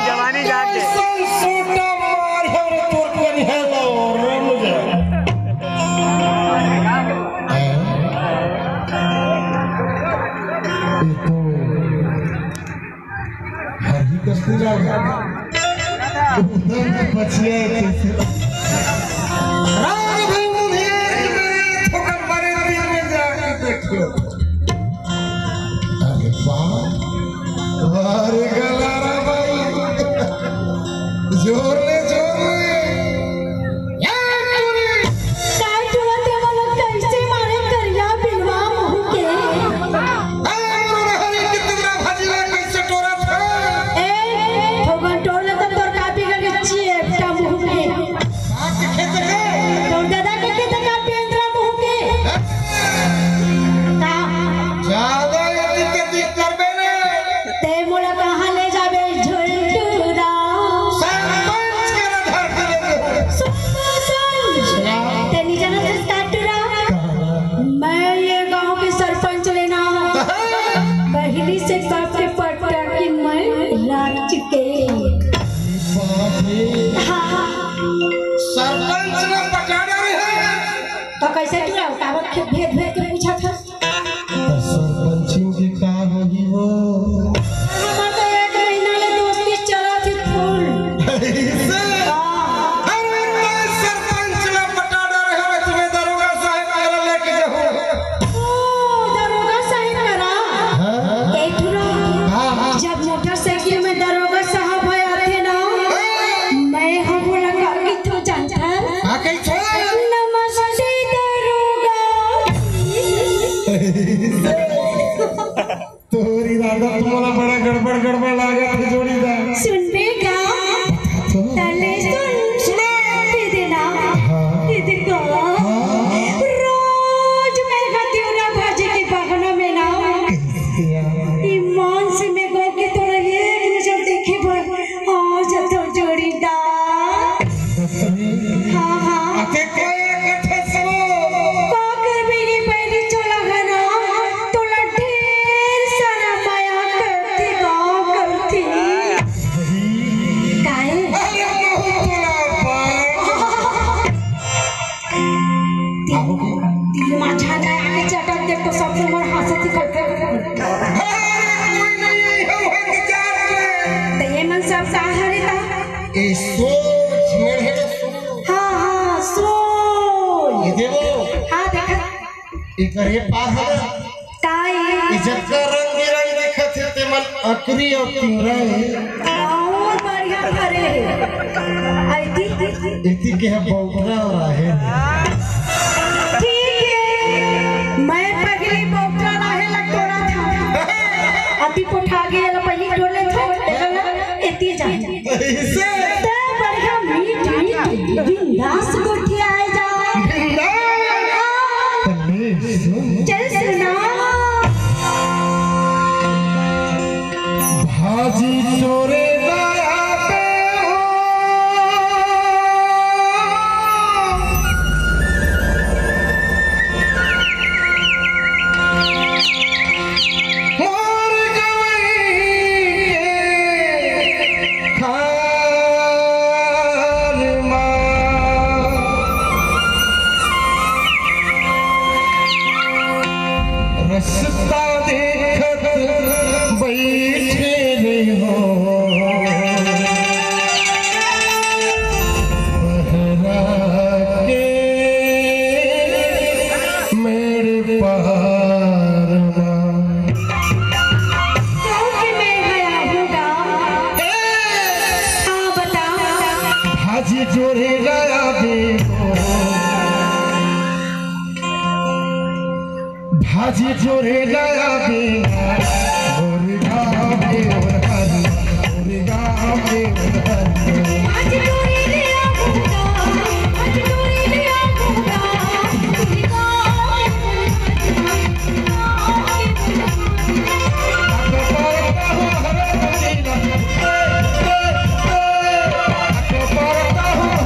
जवानी जाके तो कैसे तू भेद भेद के पूछा था सरपंची की का होगी वो हमार तो 1 महीना ले दोस्ती चला थी फूल सरपंच ना पटा डर है तुम्हें दरोगा साहब करा लेके जाओ दरोगा साहब करा जब मोटरसाइकिल में दरोगा साहब आते ना मैं हम लगा कि तू जानता है तोरी दादा तुम्हारा बड़ा गड़बड़ लागा थे जोड़ीदार सुनबेगा तले सुन दीदी ना दीदी को रोज मैं गतियों भाजी की बगना में ना ईमान से मैं गो के तोरा एक नजर देखे पर आज तो जोड़ीदार हाँ हाँ आते कोई कथे सो पाकर भी नहीं पहले चला है ना तोला ढेर सारा माया करती काहे अरे बहुत तोला दिल माझा आके चटक दे तो सब उमर हंसती करके तो ये मन सब साहरे था ए सोच मेरे हाँ हाँ सोच ये देखो हाँ देखा एकरे पास है काई इज्जत का रंग बिरंग दिखत है ते मन अकरी और तिंगरा और बढ़िया करे आई थी इति के है बौरा रहे ठीक है मैं पगली बोकरा रहे लटोरा था अति पोठा गया ला पहली डोले था इति जा ऐसे ते बढ़िया मीठ बिंदास गोठी आए जा चल सुना भाजी चोरे लाया पे मोर गवई खार मार रस्ता देखत बैठे रे हो बहरा के मेरे पार क्योंकि मैं गया होगा हाँ बता भाजी जोरे लाया देखो भाजी जोरे लाया देना मुर्गा पे उड़ानी मुर्गा पे उड़ानी आज डोरी लिया होगा आज डोरी लिया होगा अकबरता हूँ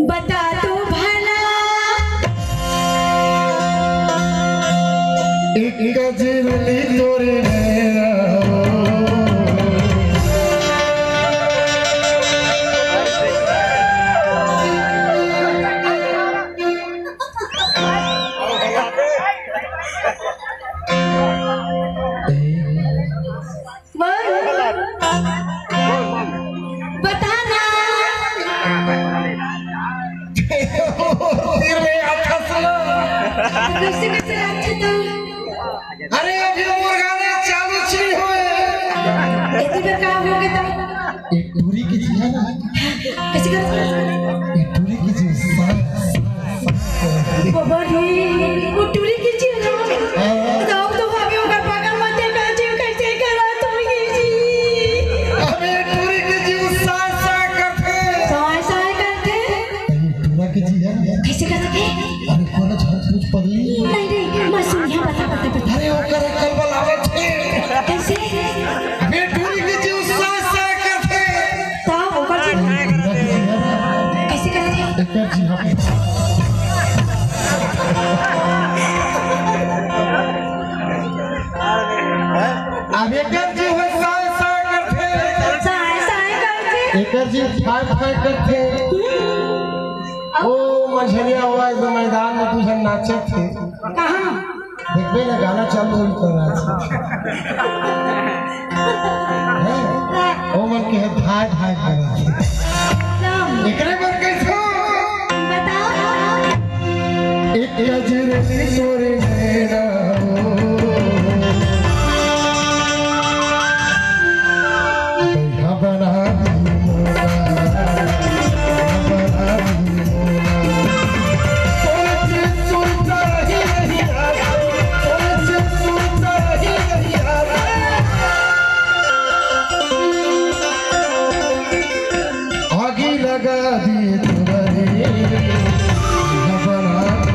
बता दो भला एक गजरली तोरे अरे अभी मुर्गाने चालू नहीं हुए इतनी बार काम हो गया एक पूरी की चीज है ना कैसे कर एक पूरी की चीज बाबा रे वो टूरी की चीज ना तो भाभी ऊपर पागल मत देखा जीव कैसे करा तुम ये जी अबे टूरी की चीज साय करते टूरा की चीज है कैसे करते अरे कौन कुछ पगली नहीं मासूम यहाँ बता अरे वो कर कल बलावत है कैसे बे टूरी की चीज साय करते ता ऊपर एक जी ठाक ठाक करते वो मछलिया हुआ इस मैदान में तुझे नाचे थे कहाँ देखबे ना गाना चालू हो कर रहा है वो मन के ठाक ठाक कर रहे थे एकरे पर कैसे बताओ एक गजरे तोरे नैना बना आगे लगा दी तुम्हारे बना